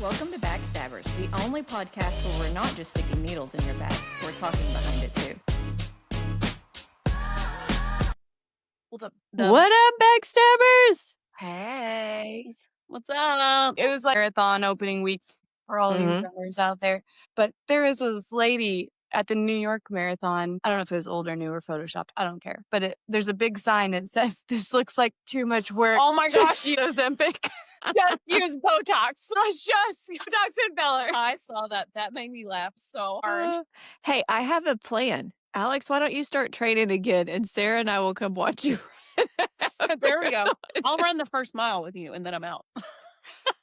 Welcome to Backstabbers, the only podcast where we're not just sticking needles in your back, we're talking behind it too. Well, What up, Backstabbers? Hey, what's up? It was like marathon opening week for all these runners out there. But there was this lady at the New York Marathon. I don't know if it was old or new or photoshopped. I don't care. But there's a big sign that says, "This looks like too much work." Oh my gosh. Ozempic. Just use Botox. Just Botox and filler. I saw that. That made me laugh so hard. Hey, I have a plan. Alex, why don't you start training again and Sarah and I will come watch you. There we go. I'll run the first mile with you and then I'm out.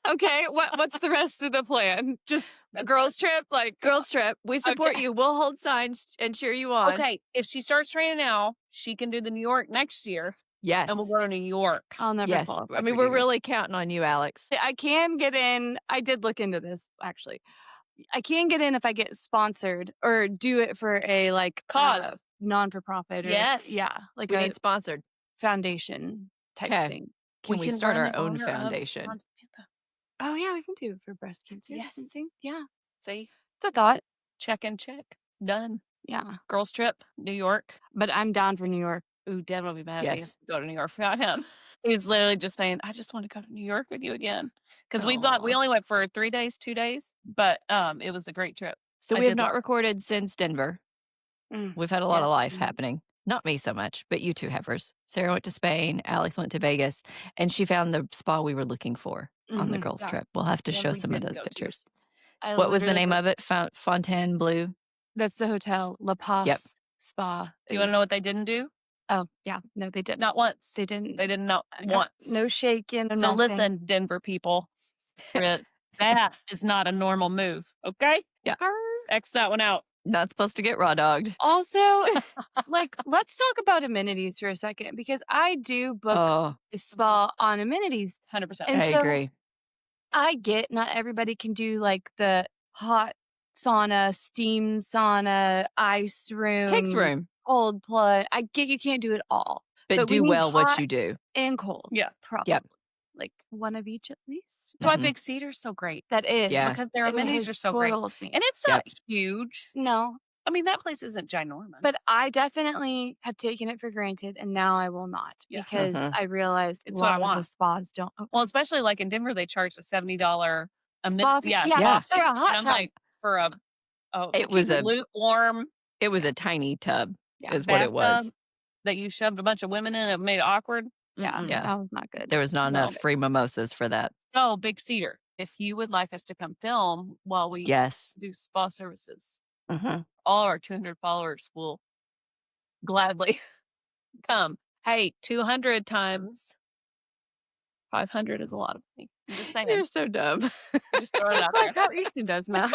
Okay, what's the rest of the plan? Just a girls trip? Like Girls trip. We support you. We'll hold signs and cheer you on. Okay, if she starts training now, she can do the New York next year. Yes. And we'll go to New York. I'll never Yes. qualify I mean, for we're New York. really counting on you, Alex. I can get in. I did look into this, actually. I can get in if I get sponsored or do it for a Cause. non-for-profit. Or, Yes. Yeah. Like We a need sponsored. foundation type Okay. thing. Can we start run our in own honor of foundation? Montana. Oh, yeah, we can do it for breast cancer. Yes. Yeah. See? It's a thought. Check and check. Done. Yeah. Girls trip, New York. But I'm down for New York. Ooh, Dad will be mad at me if Yes. we go to New York without him. He's literally just saying, I just want to go to New York with you again. Because we only went for 3 days, 2 days, but it was a great trip. So I we have did not love it. recorded since Denver. Mm. We've had a lot of life Mhm. happening. Not me so much, but you two heifers. Sarah went to Spain, Alex went to Vegas, and she found the spa we were looking for on the Mhm. girls' Yeah. trip. We'll have to One show we some of didn't those go to. pictures. I What was the literally name of it? Fontainebleau? That's the hotel, La Paz Spa. Do you want to know what they didn't do? Oh, yeah. No, they didn't. Not once. They didn't. They didn't know I got once. No shaking. No So nothing. listen, Denver people. That is not a normal move. Okay? Yeah. X that one out. Not supposed to get raw dogged. Also, let's talk about amenities for a second, because I do book Oh, a spa on amenities. 100%. And I so agree. I get not everybody can do like the hot sauna, steam sauna, ice room, Takes room, cold plunge. I get you can't do it all. but But we do need well what hot you do. and cold. Yeah. Probably. Like one of each at least. That's why Mhm. Big Cedar's so great. That is. Yeah. Because their It amenities has are so great. spoiled me. And it's not huge. No, I mean, that place isn't ginormous. but I definitely have taken it for granted, and now I will not, Yeah. because Mhm. I realized It's a what I lot of want. the spas don't. Well, especially like in Denver, they charge a $70 a Spa minute. fee? Yeah, Yeah, spa for fee. a hot And I'm tub. like, for a It was a- lukewarm It was a tiny tub, Yeah, is what it was. bathtub that you shoved a bunch of women in and made it awkward. Yeah, Mm-mm. Yeah. that was not good. There was not No. enough free mimosas for that. So, Big Cedar, if you would like us to come film while we Yes. do spa services, Mhm. all our 200 followers will gladly come. Hey, 200 times 500 is a lot of money. I'm just saying. You're so dumb. Just throwing it out there. Like how Easton does math.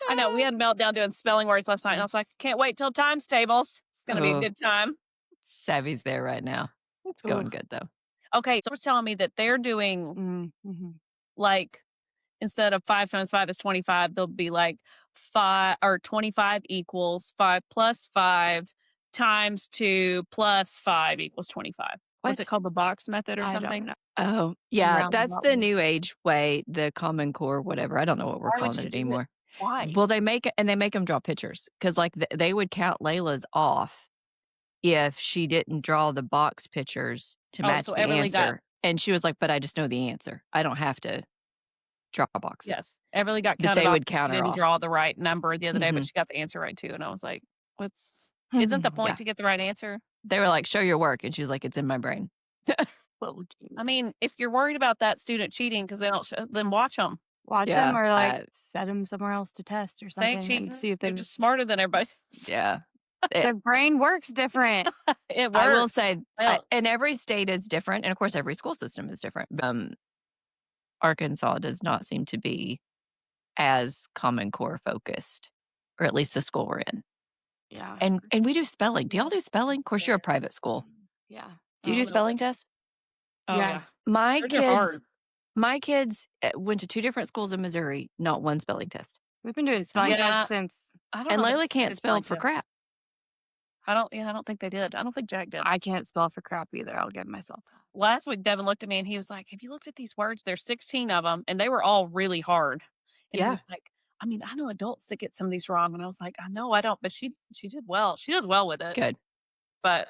I know. We had a meltdown doing spelling words last night, and I was like, can't wait till times tables. It's going to be a Oh. good time. Savvy's there right now. It's going Ooh. good though. Okay, so it was telling me that they're doing Mm-hmm. like, instead of 5 times 5 is 25, they'll be like 5 or 25 equals 5 plus 5 times 2 plus 5 equals 25. What's it What? called? The box method or I something? don't know. Oh, yeah. Round That's about the way. new age way, the Common Core, whatever. I don't know what we're Why would calling you it do it? anymore. Why? Well, they make them draw pictures because, like, they would count Layla's off if she didn't draw the box pictures to Oh, match so the Everly got- answer. And she was like, "But I just know the answer. I don't have to draw boxes." Yes. Everly got But counted they off. would because count she her didn't off. draw the right number the other day, but Mhm. she got the answer right too. And I was like, isn't the point Yeah. to get the right answer? They were like, "Show your work," and she's like, "It's in my brain." I mean, if you're worried about that student cheating because they don't, then watch them. Watch Yeah, them or like I- set them somewhere else to test or They ain't something cheating. and see if They're they just smarter than everybody. Yeah. their brain works different. It works. I will say, Well- and every state is different, and of course, every school system is different. Arkansas does not seem to be as Common Core focused, or at least the school we're in. Yeah. And we do spelling. Do y'all do spelling? Of course, you're a private school. Yeah. Do you A do little spelling bit. tests? Oh, Yeah. yeah. My They're hard. kids, my kids went to 2 different schools in Missouri, not one spelling test. We've been doing spelling Yeah. tests since I don't And know that Layla I can't did spell spelling for tests. crap. I don't think they did. I don't think Jack did. I can't spell for crap either. I'll give myself that. Last week, Devin looked at me and he was like, "Have you looked at these words? There's 16 of them, and they were all really hard." And he Yeah. was like, "I mean, I know adults that get some of these wrong." And I was like, "I know, I don't, but she did well. She does well with it." Good. But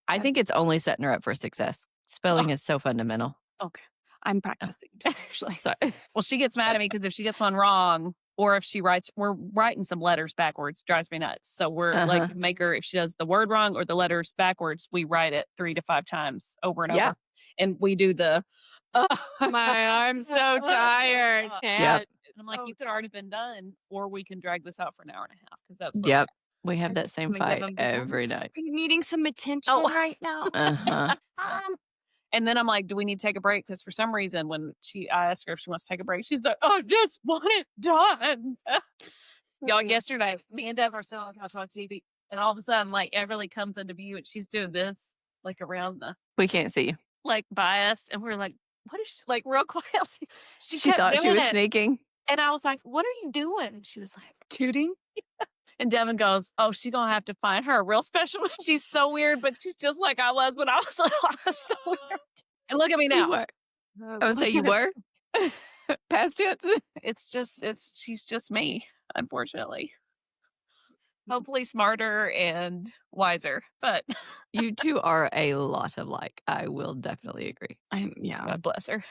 I think it's only setting her up for success. Spelling is so fundamental. okay. I'm practicing too, actually. Sorry. Well, she gets mad at me because if she gets one wrong, or if she writes, we're writing some letters backwards, drives me nuts. So we're like, make her, if she does the word wrong or the letters backwards, we write it 3 to 5 times over and Yeah. over. And we do the, I'm so tired. Yep. Can't. and I'm like, you could already been done, or we can drag this out for an hour and a half because that's what Yep. We have that same Can we give fight them before? every night. Are you needing some attention right now? And then I'm like, do we need to take a break? Because for some reason, when I asked her if she wants to take a break, she's like, I just want it done. Y'all, yesterday, me and Devin are sitting on the couch watching TV, and all of a sudden, like, Everly comes into view, and she's doing this, like, around the, We can't see you. like, by us, and we're like, what is she, like, real quietly. She kept thought she doing was it. sneaking. And I was like, what are you doing? And she was like, Tooting? and Devin goes, oh, she's going to have to find her a real special one. She's so weird, but she's just like I was when I was little. I was so weird. And look at me You now. were. I would say you were. Past tense. She's just me, unfortunately. Hopefully smarter and wiser, but You two are a lot alike. I will definitely agree. Yeah. God bless her.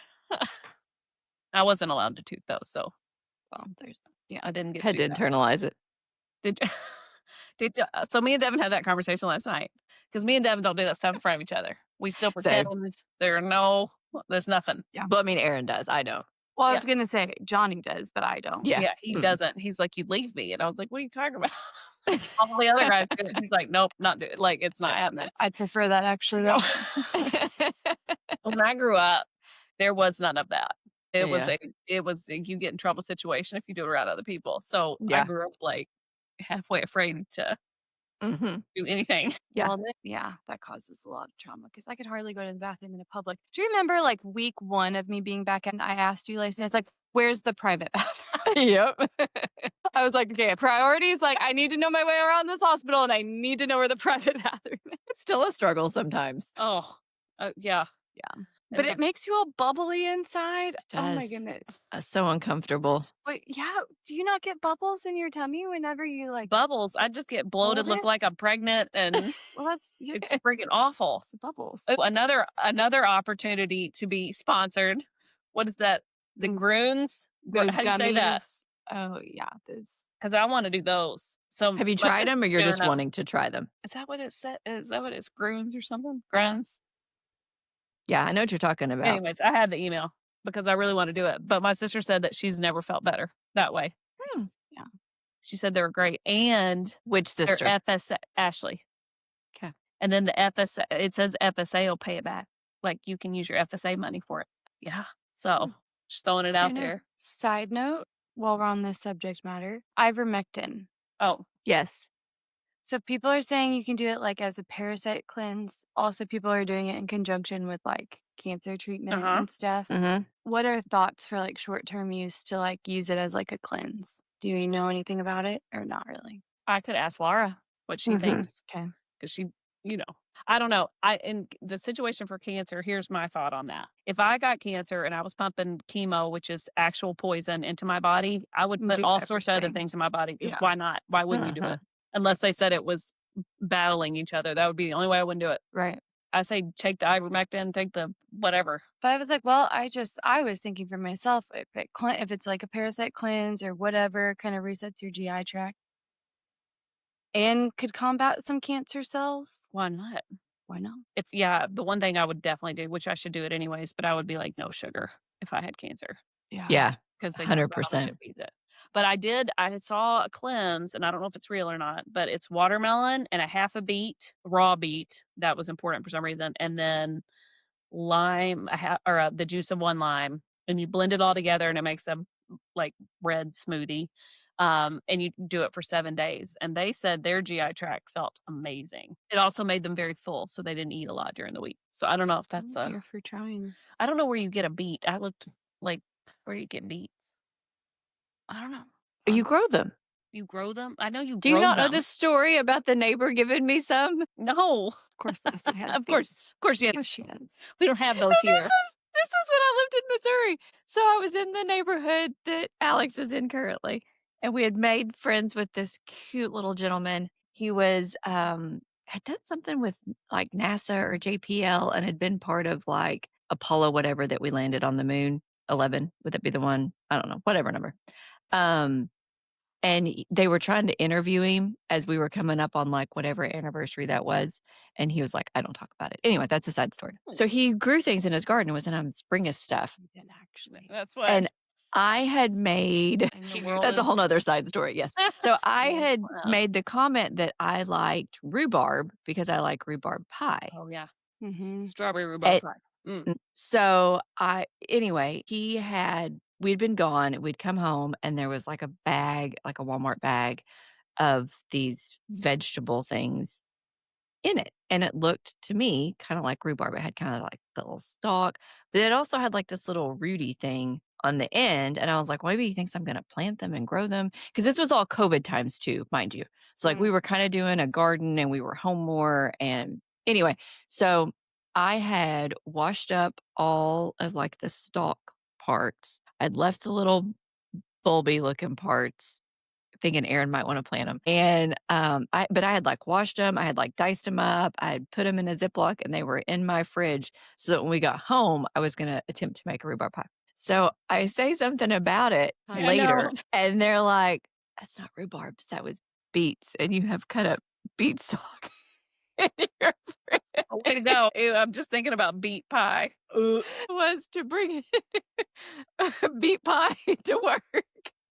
I wasn't allowed to toot though, so Well, there's that. yeah, I didn't get Had to to. internalize it. So me and Devin had that conversation last night because me and Devin don't do that stuff in front of each other. We still pretend there's nothing. Yeah. But I mean, Aaron does. I don't. Well, I was going to say Johnny does, but I don't. Yeah. Yeah, he doesn't. He's like, you leave me. And I was like, what are you talking about? All the other guys do it. He's like, nope, not do it. Like, it's not happening. I'd prefer that actually, though. When I grew up, there was none of that. It Yeah. was a you get in trouble situation if you do it around other people. So I Yeah. grew up like halfway afraid to Mhm. do anything. Yeah. Well, that causes a lot of trauma because I could hardly go to the bathroom in a public. Do you remember like week 1 of me being back and I asked you, Lacey, it's like, where's the private bathroom? Yep. I was like, okay, priorities, like I need to know my way around this hospital and I need to know where the private bathroom is. It's still a struggle sometimes. Oh, yeah. Yeah. But it makes you all bubbly inside. Oh my does. goodness. So uncomfortable. But yeah, do you not get bubbles in your tummy whenever you like bubbles. I just get bloated, Hold look it? like I'm pregnant, and Well, that's it's freaking awful. it's the bubbles. Another opportunity to be sponsored. What is that? Is it Groons? Those How do you say that? gummies. Oh yeah, those. Because I want to do those. So Have you my tried them or you're sister's just doing 'em. wanting to try them? Is that what it said? Is that what it's Groons or something? Groons. Yeah, I know what you're talking about. Anyways, I had the email because I really want to do it. But my sister said that she's never felt better that way. Yeah. She said they were great. And Which their sister? FSA, Ashley. 'Kay. And then the FSA, it says FSA will pay it back. Like you can use your FSA money for it. Yeah. So just throwing it out there. Side note, while we're on this subject matter, ivermectin. Oh, Yes. So people are saying you can do it like as a parasite cleanse. Also, people are doing it in conjunction with like cancer treatment and stuff. Mm-hmm. What are thoughts for like short-term use to like use it as like a cleanse? Do you know anything about it or not really? I could ask Laura what she thinks. Okay. Because she, I don't know. In the situation for cancer, here's my thought on that. If I got cancer and I was pumping chemo, which is actual poison, into my body, I would put Do all sorts of other everything. things in my body. Because Yeah. why not? Why wouldn't you do it? Unless they said it was battling each other. That would be the only way I wouldn't do it. Right. I say take the ivermectin, take the whatever. But I was like, well, I was thinking for myself, if it's like a parasite cleanse or whatever, kind of resets your GI tract and could combat some cancer cells. Why not? Why not? The one thing I would definitely do, which I should do it anyways, but I would be like no sugar if I had cancer. Yeah. Because they talk about how much 100%. it feeds it. But I saw a cleanse, and I don't know if it's real or not, but it's watermelon and a half a beet, raw beet. That was important for some reason. And then lime, the juice of 1 lime. And you blend it all together and it makes a like red smoothie. And you do it for 7 days. And they said their GI tract felt amazing. It also made them very full, so they didn't eat a lot during the week. So I don't know if that's Here for trying. I don't know where you get a beet. I looked like, where do you get beets? I don't know. You grow them. You grow them? I know you Do you grow not know them. the story about the neighbor giving me some? No. Of course, Lisa has Of course, yeah. Yes, she has. We don't have those And here. this was when I lived in Missouri. So I was in the neighborhood that Alex is in currently, and we had made friends with this cute little gentleman. He was had done something with like NASA or JPL and had been part of like Apollo whatever that we landed on the moon. 11, would that be the one? I don't know, whatever number. Um and they were trying to interview him as we were coming up on like whatever anniversary that was. And he was like, I don't talk about it. Anyway, that's a side story. So he grew things in his garden, was in spring stuff. He did actually. That's what. And I had made, that's a whole nother side story. Yes. So I had made the comment that I liked rhubarb because I like rhubarb pie. Oh, yeah. Mm-hmm. Strawberry rhubarb pie. So anyway, we'd been gone. We'd come home and there was like a bag, like a Walmart bag of these vegetable things in it. And it looked to me kind of like rhubarb. It had kind of like the little stalk, but it also had like this little rooty thing on the end. And I was like, well, maybe he thinks I'm going to plant them and grow them. Because this was all COVID times too, mind you. So like we were kind of doing a garden and we were home more. And anyway, so I had washed up all of like the stalk parts. I'd left the little bulby looking parts, thinking Aaron might want to plant them. And but I had like washed them, I had like diced them up, I had put them in a Ziploc, and they were in my fridge so that when we got home, I was going to attempt to make a rhubarb pie. So I say something about it later, and they're like, "That's not rhubarbs, that was beets, and you have cut up beet stalk." In your fridge. Way to go. Ew, I'm just thinking about beet pie. Was to bring beet pie to work.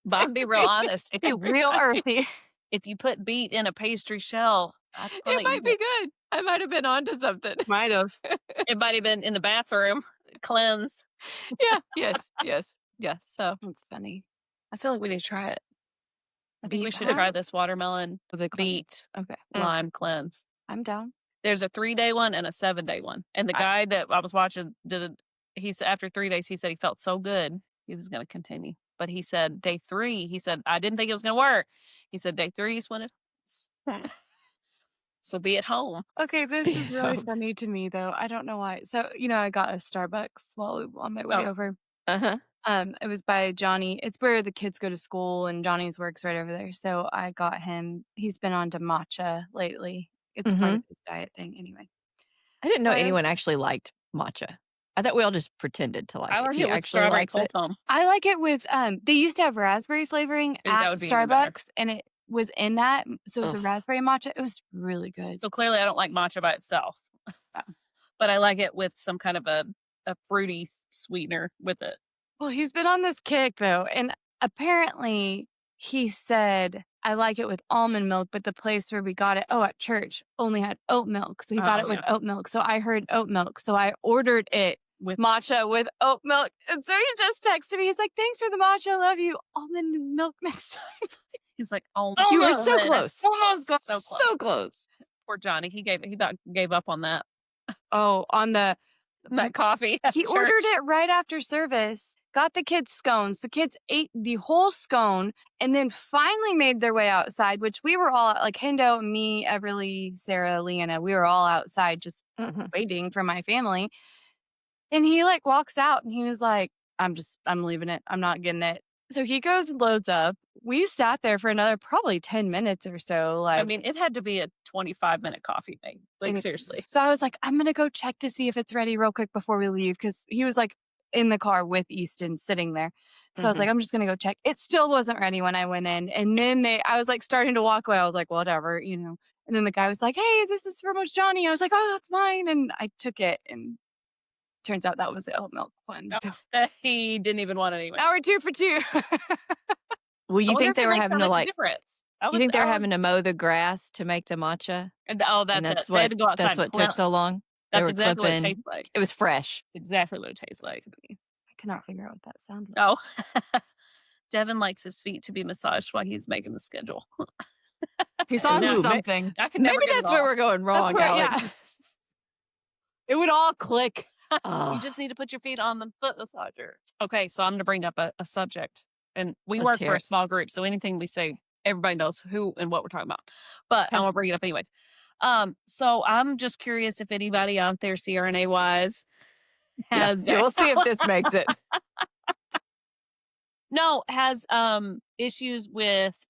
But I'll be real honest. Be real earthy. If you put beet in a pastry shell, It might be good. I might have been onto something. Might have. It might have been in the bathroom. Cleanse. Yeah. Yes. So That's funny. I feel like we need to try it. I think we should pie? try this watermelon The beet Okay. lime cleanse. I'm down. There's a 3-day one and a 7-day one. And the guy that I was watching he said after 3 days, he said he felt so good he was going to continue. But he said day 3, he said, I didn't think it was going to work. He said day 3 is when it hurts. So be at home. Okay, this is really funny to me though. I don't know why. So, I got a Starbucks on my way over. uh-huh. It was by Johnny. It's where the kids go to school and Johnny's works right over there. So I got him. He's been on to matcha lately. It's part of his diet thing anyway. I didn't know anyone actually liked matcha. I thought we all just pretended to like I it. like He it with actually strawberry likes cold it. foam. I like it with they used to have raspberry flavoring That at would be even better. Starbucks and it was in that. So it was a Ugh. raspberry matcha. It was really good. So clearly I don't like matcha by itself. But I like it with some kind of a fruity sweetener with it. Well, he's been on this kick though, and apparently he said I like it with almond milk, but the place where we got it, at church, only had oat milk. So he got it with oat milk. So I heard oat milk. So I ordered it with matcha with oat milk. And so he just texted me. He's like, thanks for the matcha. I love you. Almond milk next time. He's like, oh, You were so close. Almost got So close. Poor Johnny. He gave up on that. Oh, on that coffee. at He church. ordered it right after service, got the kids scones. The kids ate the whole scone and then finally made their way outside, which we were all like Hendo, me, Everly, Sarah, Leanna, we were all outside just waiting for my family. And he like walks out and he was like, I'm leaving it. I'm not getting it. So he goes and loads up. We sat there for another probably 10 minutes or so. Like, I mean, it had to be a 25-minute coffee thing. Like, seriously. So I was like, I'm going to go check to see if it's ready real quick before we leave. Cause he was like in the car with Easton sitting there. So I was like, I'm just going to go check. It still wasn't ready when I went in. And then I was like starting to walk away. I was like, whatever, And then the guy was like, hey, this is from Johnny. I was like, oh, that's mine. And I took it and turns out that was the oat milk one. No, he didn't even want it anyway. Now we're 2 for 2. Well, you think they were having to like, difference. you think they were having to mow the grass to make the matcha? That's And it. that's They had to go outside. That's what took so long? They That's were exactly what it clipping. tastes like. It was fresh. It's exactly what it tastes like. I cannot figure out what that sound was. Oh, Devin likes his feet to be massaged while he's making the schedule. He's on to Ooh, something. I can never Maybe get it that's where all. we're going wrong, That's where, Alex. yeah. It would all click. You just need to put your feet on the foot massager. Okay, so I'm going to bring up a subject. And we Let's work hear for a it. small group, so anything we say everybody knows who and what we're talking about. But I'm Okay. gonna bring it up anyways. So I'm just curious if anybody out there, CRNA wise, Yeah, has we'll see if this makes it. has issues with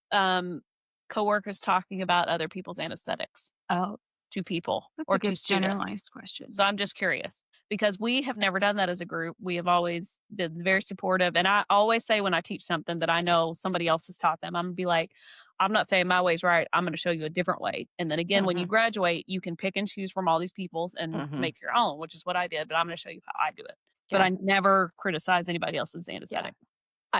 coworkers talking about other people's anesthetics Oh, to people that's or a to good students. generalized question. So I'm just curious because we have never done that as a group. We have always been very supportive. And I always say when I teach something that I know somebody else has taught them, I'm going to be like, I'm not saying my way's right. I'm going to show you a different way. And then again, when you graduate, you can pick and choose from all these people's and make your own, which is what I did. But I'm going to show you how I do it. But I never criticize anybody else's anesthetic.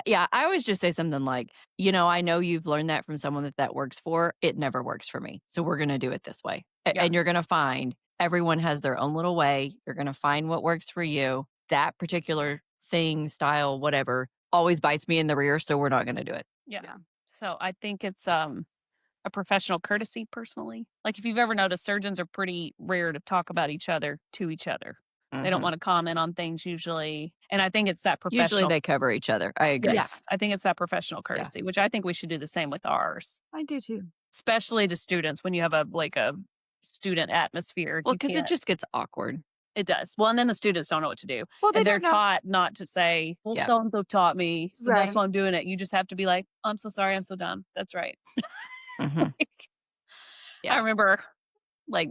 Yeah, I always just say something like, I know you've learned that from someone that works for. It never works for me. So we're going to do it this way. And you're going to find everyone has their own little way. You're going to find what works for you. That particular thing, style, whatever, always bites me in the rear. So we're not going to do it. Yeah. So I think it's a professional courtesy personally. Like if you've ever noticed, surgeons are pretty rare to talk about each other to each other. They don't want to comment on things usually. And I think it's that professional. Usually they cover each other. I agree. Yes. I think it's that professional courtesy, which I think we should do the same with ours. I do too. Especially to students when you have a student atmosphere. Well, because it just gets awkward. It does. Well, and then the students don't know what to do. Well, they're taught not to say, well, so-and-so taught me, so that's why I'm doing it. You just have to be like, I'm so sorry, I'm so dumb. That's right. I remember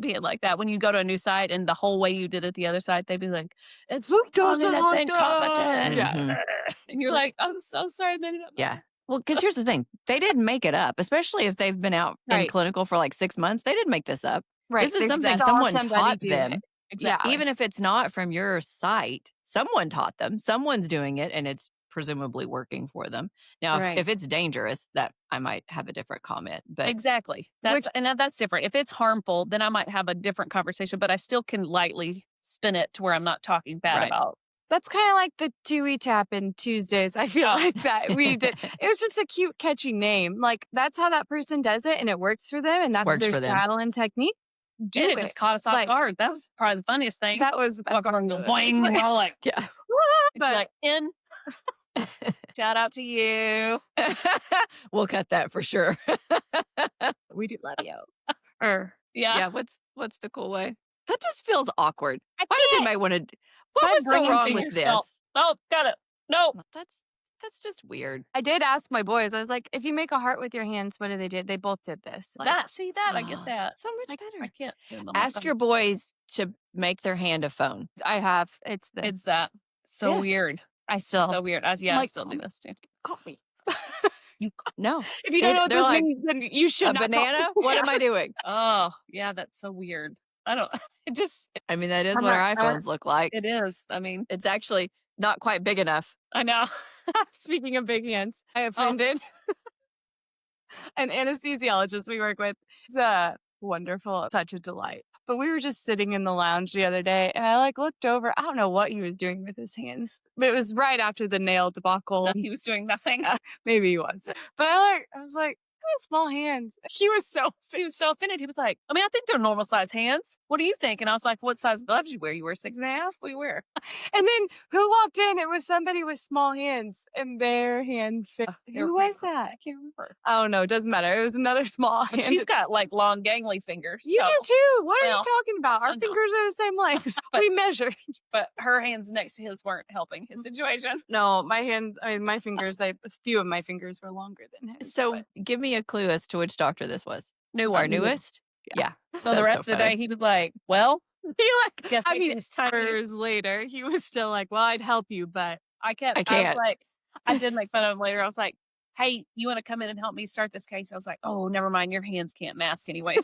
being like that. When you go to a new site and the whole way you did it the other side, they'd be like, it's incompetent. And you're like, I'm so sorry I made it up. Yeah. Well, because here's the thing. They didn't make it up, especially if they've been out in clinical for 6 months. They didn't make this up. Right. This is something someone taught them. Exactly. Even if it's not from your site, someone taught them. Someone's doing it, and it's presumably working for them. Now, if it's dangerous, that I might have a different comment. But exactly. That's different. If it's harmful, then I might have a different conversation, but I still can lightly spin it to where I'm not talking bad about. That's kind of like the Tui tap in Tuesdays. I feel like that we did. It was just a cute, catchy name. Like that's how that person does it, and it works for them, and that's their style and technique. And it just caught us off guard. That was probably the funniest thing. That was the best. Boing, and we're all like, yeah. But in. Shout out to you. We'll cut that for sure. We do love you. Yeah. What's the cool way? That just feels awkward. Why does anybody want to? What was so wrong with this? Oh, got it. No, that's just weird. I did ask my boys. I was like, if you make a heart with your hands, what do they do? They both did this. I get that. So much better. I can't. Ask your boys to make their hand a phone. I have. It's this. It's that. So weird. I still. So weird. I still do this too. Call me. No. If you don't know what this means, then you should not. A banana? What am I doing? Oh, yeah, that's so weird. I don't. It just. I mean, that is what our iPhones look like. It is. I mean, it's actually not quite big enough. I know. Speaking of big hands, I offended an anesthesiologist we work with. It's a wonderful touch of delight. But we were just sitting in the lounge the other day, and I looked over. I don't know what he was doing with his hands, but it was right after the nail debacle. He was doing nothing. Maybe he was. But I was like, small hands. He was so offended. He was like, I mean, I think they're normal size hands. What do you think? And I was like, what size gloves you wear? You wear 6.5? What do you wear? And then who walked in? It was somebody with small hands and their hand fit. Who was that? I can't remember. I don't know. Doesn't matter. It was another small hand. She's got long gangly fingers. You do too. What are you talking about? Our fingers are the same length. We measured. But her hands next to his weren't helping his situation. No, my fingers, a few of my fingers were longer than his. So give me a clue as to which doctor this was. Our newest? Yeah. So the rest of the day, he was like, well, hours later, he was still like, well, I'd help you, but I can't. I did make fun of him later. I was like, hey, you want to come in and help me start this case? I was like, oh, never mind. Your hands can't mask anyway.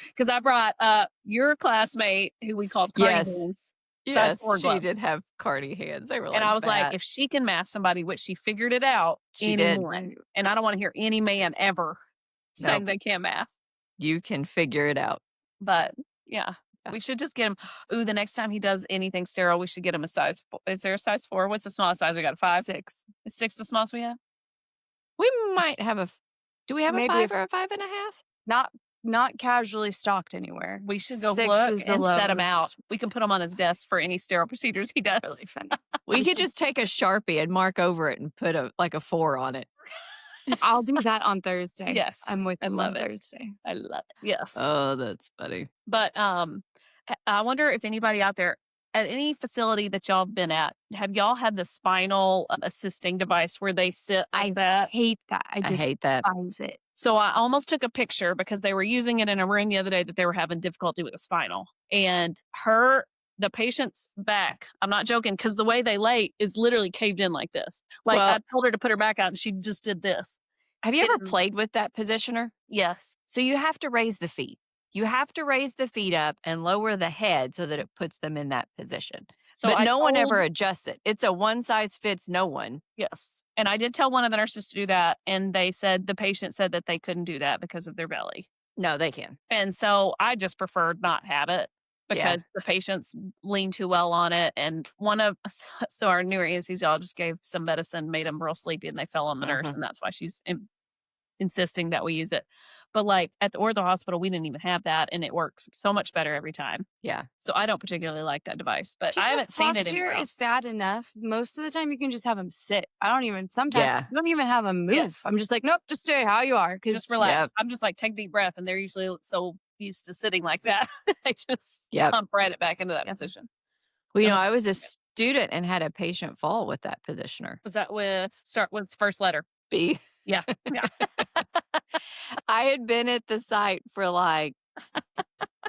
Because I brought your classmate who we called Cardi hands. Yes, she did have Cardi hands. They were and I was like, if she can mask somebody, which she figured it out, she did. And I don't want to hear any man ever saying they can't mask. You can figure it out. But yeah, we should just get him. Ooh, the next time he does anything sterile, we should get him a size 4. Is there a size 4? What's the smallest size? We got a 5? 6. Is 6 the smallest we have? We might have do we have a 5 or a 5.5? Not casually stocked anywhere. We should go look and set him out. We can put him on his desk for any sterile procedures he does. Really funny. We could just take a Sharpie and mark over it and put a 4 on it. I'll do that on Thursday. Yes, I'm with I you love on it. Thursday. I love it. Yes. Oh, that's funny. But, I wonder if anybody out there at any facility that y'all have been at, have y'all had the spinal assisting device where they sit like I that? hate that. I I hate that. despise it. So I almost took a picture because they were using it in a room the other day that they were having difficulty with the spinal. And the patient's back, I'm not joking, because the way they lay is literally caved in like this. Like Well I told her to put her back out and she just did this. Have you It ever is played with that positioner? Yes. So you have to raise the feet. You have to raise the feet up and lower the head so that it puts them in that position. So But I no one told ever adjusts it. It's a one size fits no one. Yes. And I did tell one of the nurses to do that, and they said the patient said that they couldn't do that because of their belly. No, they can. And so I just preferred not have it Yeah. because the patients lean too well on it. And so our newer anesthesiologist gave some medicine, made them real sleepy, and they fell on the nurse. Mhm. And that's why she's insisting that we use it. But like at the ortho hospital, we didn't even have that, and it works so much better every time. Yeah. So I don't particularly like that device, but I People's haven't seen it posture anywhere is else. bad enough. Most of the time, you can just have them sit. Sometimes Yeah. you don't even have them move. Yes. I'm just like, nope, just stay how you are. Just relax. Yep. I'm just like, take a deep breath. And they're usually so used to sitting like that. I just Yep. pump right it back into that position. Well, And I was a student and had a patient fall with that positioner. was that start with first letter? B. Yeah. Yeah. I had been at the site for like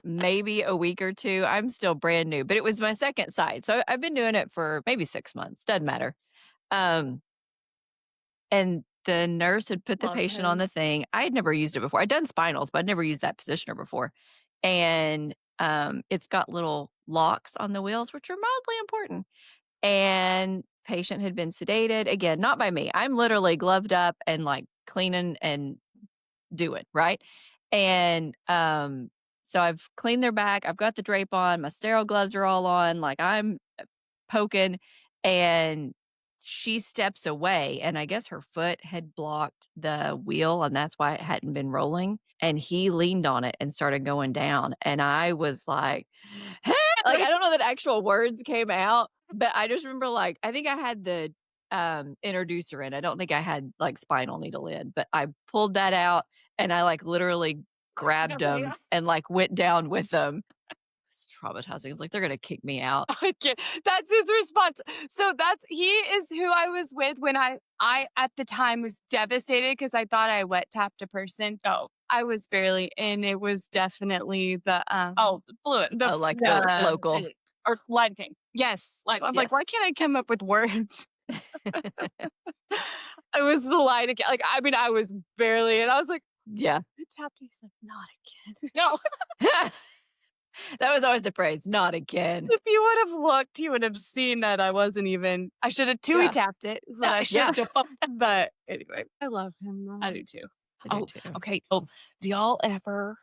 maybe a week or two. I'm still brand new, but it was my second site. So I've been doing it for maybe 6 months. Doesn't matter. And the nurse had put the Love patient on him. the thing. I had never used it before. I'd done spinals, but I'd never used that positioner before. And it's got little locks on the wheels, which are mildly important. And patient had been sedated. Again, not by me. I'm literally gloved up and like cleaning and doing, right? And so I've cleaned their back. I've got the drape on. My sterile gloves are all on. Like I'm poking, and she steps away, and I guess her foot had blocked the wheel, and that's why it hadn't been rolling. And he leaned on it and started going down. And I was like, "Hey!" Like, I don't know that actual words came out, but I just remember like, I think I had the introducer in. I don't think I had like spinal needle in, but I pulled that out and I like literally grabbed him and like went down with them. It's traumatizing. It's like they're gonna kick me out. I can't. That's his response. So he is who I was with when I at the time was devastated because I thought I wet tapped a person. Oh. I was barely, and it was definitely the Fluid. The local. Or Lion King. Yes. Like, I'm like, yes. why can't I come up with words? It was the light again. Like, I mean, I was barely, and I was like, Yeah. I tapped. He's like, not again. No. That was always the phrase, not again. If you would have looked, you would have seen that I wasn't even. I should have Tui tapped it. Is what I should Yeah. have. But anyway, I love him. Though. I do too. I do too. Okay. So do y'all ever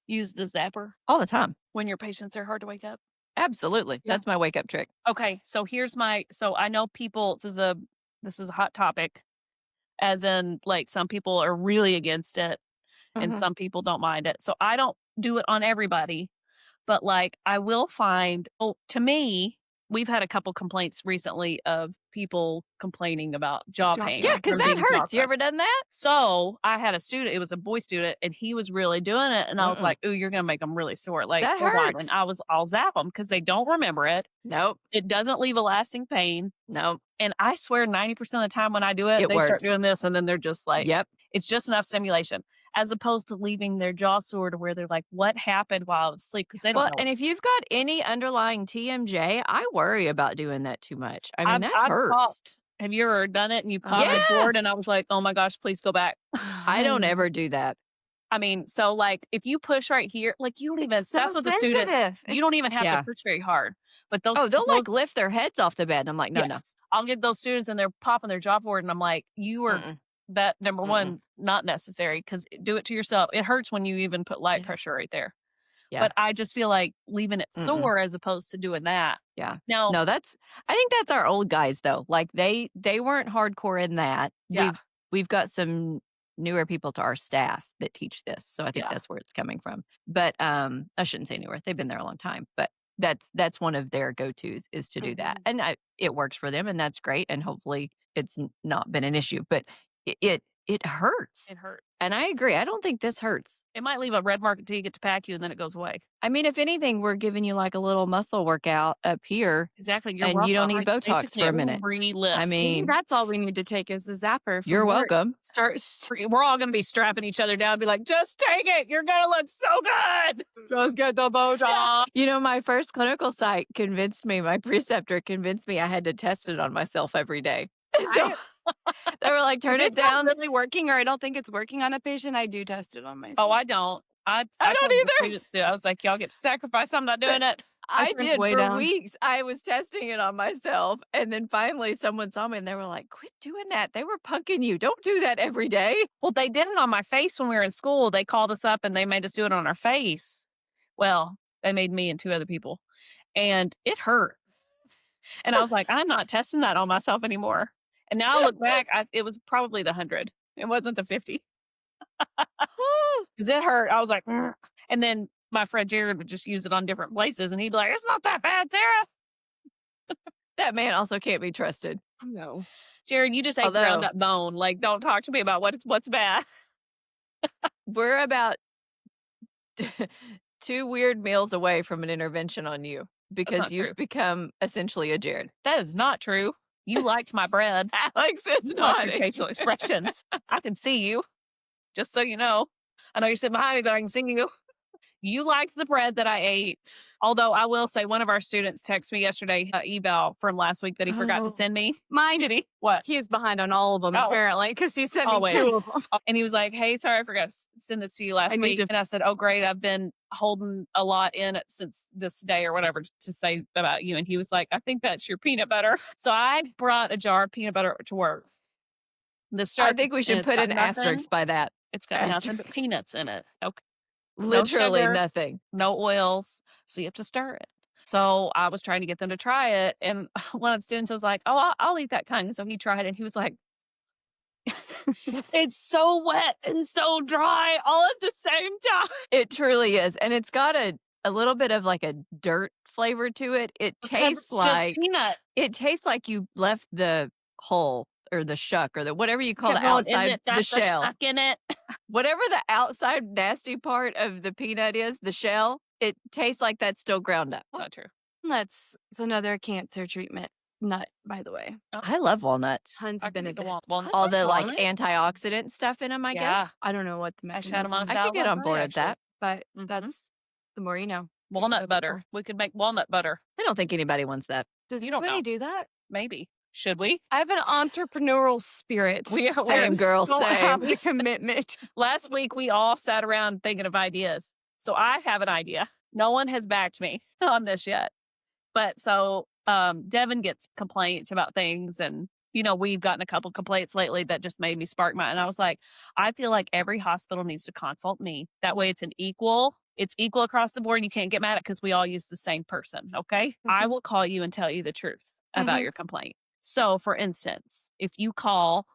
use the zapper All the time. when your patients are hard to wake up? Absolutely. Yeah. That's my wake up trick. Okay, so so I know people, this is a hot topic, as in like some people are really against it and Mhm. some people don't mind it. So I don't do it on everybody, but like I will find, to me, we've had a couple complaints recently of people complaining about jaw Jaw pain. Yeah, Yeah, because from that being jaw hurts. You crushed. ever done that? So I had a student, it was a boy student, and he was really doing it. And I was Mm-mm. like, ooh, you're going to make them really sore. Like, That they're whining. hurts. I'll zap them because they don't remember it. Nope. It doesn't leave a lasting pain. Nope. And I swear 90% of the time when I do it, It they start works. doing this and then they're just like, Yep. it's just enough stimulation. As opposed to leaving their jaw sore to where they're like, what happened while I was asleep? Because they don't Well, know. and if you've got any underlying TMJ, I worry about doing that too much. I mean, that I've hurts. popped. Have you ever done it and you popped the Yeah. cord and I was like, oh my gosh, please go back. I don't ever do that. I mean, so like if you push right here, like you don't even, It's so that's what the students, sensitive. you don't even have Yeah. to push very hard. But those, Oh, they'll those like lift their heads off the bed. And I'm like, no, yes, I'll get those students and they're popping their jaw forward and I'm like, you are Mm-mm. that number one, not necessary because do it to yourself. It hurts when you even put light Yeah. pressure right there. Yeah. But I just feel like leaving it Mm-mm. sore as opposed to doing that. Yeah. Now, No, I think that's our old guys though. Like they weren't hardcore in that. Yeah. We've got some newer people to our staff that teach this. So I think Yeah. that's where it's coming from. But I shouldn't say newer. They've been there a long time. But that's one of their go-tos is to do that. And it works for them and that's great. And hopefully it's not been an issue. But it it hurts. It hurt. And I agree. I don't think this hurts. It might leave a red mark until you get to pack you, and then it goes away. I mean, if anything, we're giving you like a little muscle workout up here, Exactly. You're and welcome. you don't need Like, Botox basically for a a minute. relift. I Maybe mean, that's all we need to take is the zapper. from you're work. welcome. We're all going to be strapping each other down and be like, just take it. You're going to look so good. Just get the Botox. You know, my first clinical site convinced me, my preceptor convinced me I had to test it on myself every day. So they were like, turn If it it's not down. really working, or I don't think it's working on a patient, I do test it on myself. Oh, I don't. I don't told the either. students to. I was like, y'all get to sacrifice. I'm not doing it. I turned did way for down. weeks. I was testing it on myself. And then finally someone saw me and they were like, quit doing that. They were punking you. Don't do that every day. Well, they did it on my face when we were in school. They called us up and they made us do it on our face. Well, they made me and 2 other people. And it hurt. And I was like, I'm not testing that on myself anymore. And now I look back, it was probably the 100. It wasn't the 50. Because it hurt. I was like, "Ugh." And then my friend Jared would just use it on different places. And he'd be like, it's not that bad, Sarah. That man also can't be trusted. No. Jared, you just ate ground Although- up bone. Like, don't talk to me about what's bad. We're about 2 weird meals away from an intervention on you because not you've true. become essentially a Jared. That is not true. You liked my bread. Alex is You watch not. your facial expressions. I can see you. Just so you know. I know you're sitting behind me, but I can see you. You liked the bread that I ate. Although I will say one of our students texted me yesterday, eval from last week that he forgot to Oh. send me. Mine. Did he? What? He's behind on all of them, Oh. apparently, because he sent me Always. 2 of them. And he was like, hey, sorry, I forgot to send this to you last I need week. to- And I said, oh, great. I've been holding a lot in it since this day or whatever to say about you. And he was like, I think that's your peanut butter. So I brought a jar of peanut butter to work. I think we should put an nothing. asterisk by that. It's got nothing but Asterisk. peanuts in it. Okay. Literally sugar. nothing. No oils. So you have to stir it. So I was trying to get them to try it. And one of the students was like, oh, I'll eat that kind. So he tried it. And he was like, it's so wet and so dry all at the same time. It truly is. And it's got a little bit of like a dirt flavor to it. It Because tastes it's just like peanut. you left the hull or the shuck or the whatever you call Kept the going, outside, is it got the shell. stuck in it? Whatever the outside nasty part of the peanut is, the shell, it tastes like that's still ground up. It's not true. That's another cancer treatment nut, by the way. I love walnuts. Tons I of can eat the benefit. walnuts. All the like Walnut? antioxidant stuff in them, I Yeah. guess. I don't know what the I just had 'em on a mechanism is, I salad could get last on board night, with that. but Mhm. that's the more you know. Walnut butter. We could make walnut butter. I don't think anybody wants that. Does You don't anybody know. do that? Maybe. Should we? I have an entrepreneurial spirit. We are- Same, girl, Don't have same. the commitment. Last week, we all sat around thinking of ideas. So I have an idea. No one has backed me on this yet. But so Devin gets complaints about things. And, you know, we've gotten a couple complaints lately that just made me spark my. And I was like, I feel like every hospital needs to consult me. That way it's equal across the board. You can't get mad at it because we all use the same person. Okay. I will call you and tell you the truth about Mhm. your complaint. So, for instance, if you call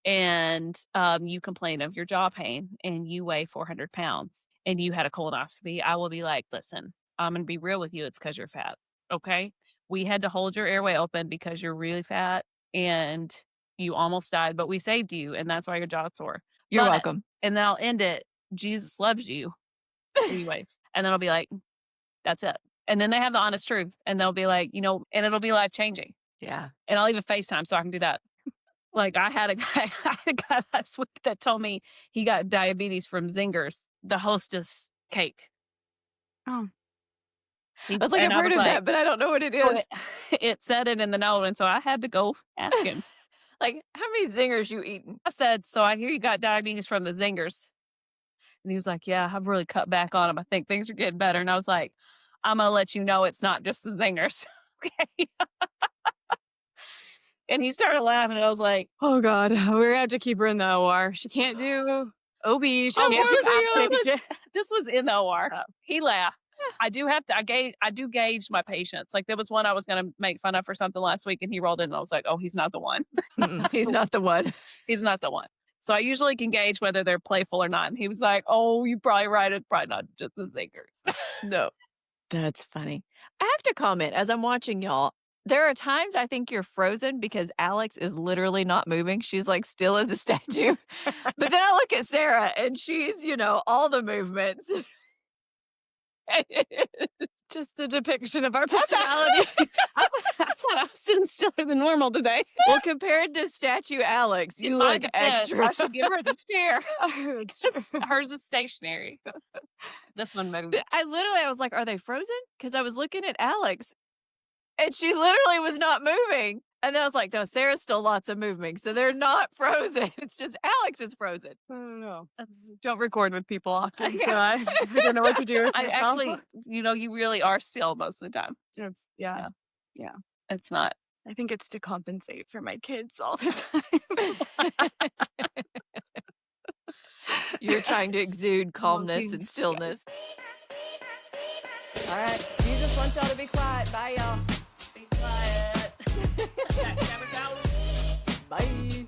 and you complain of your jaw pain and you weigh 400 pounds and you had a colonoscopy, I will be like, listen, I'm going to be real with you. It's because you're fat. Okay. We had to hold your airway open because you're really fat and you almost died, but we saved you. And that's why your jaw's sore. You're But- welcome. And then I'll end it. Jesus loves you. Anyways. And then I'll be like, that's it. And then they have the honest truth. And they'll be like, you know, and it'll be life changing. Yeah. And I'll even FaceTime so I can do that. Like I had a guy last week that told me he got diabetes from Zingers, the Hostess cake. Oh. I was like, I've heard of that, but I don't know what it "Oh, is. it said it in the note. And so I had to go ask him. Like, how many zingers you eating? I said, so I hear you got diabetes from the Zingers. And he was like, yeah, I've really cut back on them. I think things are getting better. And I was like, I'm going to let you know it's not just the Zingers. Okay. And he started laughing. And I was like, Oh God, we're gonna have to keep her in the OR. She can't do OB. She Oh, can't was he? do This outpatient. this was in the OR. He laughed. I do have to, I do gauge my patients. Like there was one I was going to make fun of for something last week and he rolled in and I was like, oh, he's not the one. He's not the one. He's not the one. So I usually can gauge whether they're playful or not. And he was like, oh, you're probably right. It's probably not just the Zingers. No. That's funny. I have to comment as I'm watching y'all. There are times I think you're frozen because Alex is literally not moving. She's, like, still as a statue. But then I look at Sarah, and she's, all the movements. Just a depiction of our personality. I thought I was sitting stiller than normal today. Well, compared to statue Alex, you look 5%. extra. I should give her the chair. It's true. Hers is stationary. This one moves. I was like, "Are they frozen?" Because I was looking at Alex, and she literally was not moving. And then I was like, "No, Sarah's still lots of moving, so they're not frozen. It's just Alex is frozen." I don't know. That's Don't record with people often, so I don't know what to do with I myself. actually, you really are still most of the time. Yeah. It's not. I think it's to compensate for my kids all the time. You're trying to exude calmness and stillness. All right. Jesus wants y'all to be quiet. Bye, y'all. Be quiet. Bye.